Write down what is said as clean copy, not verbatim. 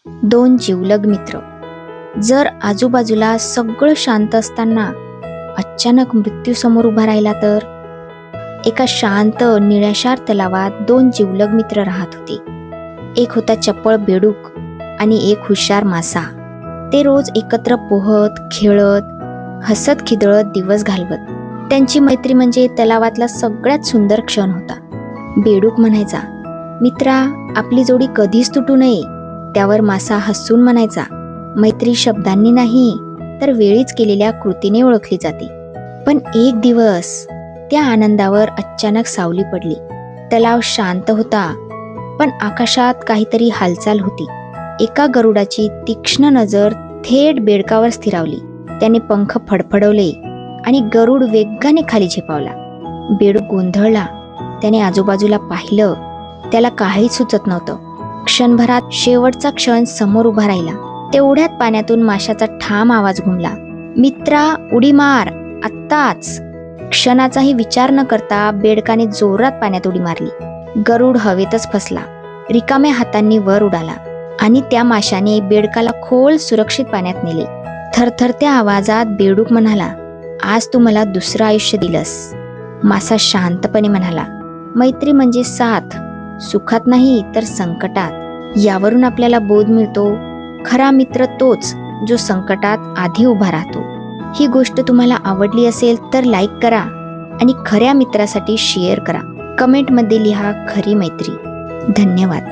दोन जिवलग मित्र. जर आजूबाजूला सगळं शांत असताना अचानक मृत्यू समोर उभा राहिला तर? एका शांत निळ्याशार तलावात दोन जिवलग मित्र राहत होते. एक होता चपळ बेडूक आणि एक हुशार मासा. ते रोज एकत्र पोहत, खेळत, हसत खिदळत दिवस घालवत. त्यांची मैत्री म्हणजे तलावातला सगळ्यात सुंदर क्षण होता. बेडूक म्हणायचा, मित्रा, आपली जोडी कधीच तुटू नये. त्यावर मासा हसून म्हणायचा, मैत्री शब्दांनी नाही तर वेळीच केलेल्या कृतीने ओळखली जाते. पण एक दिवस त्या आनंदावर अचानक सावली पडली. तलाव शांत होता, पण आकाशात काहीतरी हालचाल होती. एका गरुडाची तीक्ष्ण नजर थेट बेडकावर स्थिरावली. त्याने पंख फडफडवले आणि गरुड वेगाने खाली झेपावला. बेडूक गोंधळला. त्याने आजूबाजूला पाहिलं. त्याला काहीच सुचत नव्हतं. क्षणभरात शेवटचा क्षण समोर उभा राहिला. तेवढ्यात पाण्यातून माशाचा ठाम आवाज घुमला, मित्रा, उडी मार आत्ताच. क्षणाचाही विचार न करता बेडकाने जोरात पाण्यात उडी मारली. गरुड हवेतच फसला, रिकाम्या हातांनी वर उडाला आणि त्या माशाने बेडकाला खोल सुरक्षित पाण्यात नेले. थरथरत्या आवाजात बेडूक म्हणाला, आज तू मला दुसरं आयुष्य दिलंस. मासा शांतपणे म्हणाला, मैत्री म्हणजे साथ, सुखात नाही तर संकटात. यावरून आपल्याला बोध मिळतो, खरा मित्र तोच जो संकटात आधी उभा राहतो. ही गोष्ट तुम्हाला आवडली असेल तर लाईक करा आणि खऱ्या मित्रासाठी शेअर करा. कमेंटमध्ये लिहा खरी मैत्री. धन्यवाद.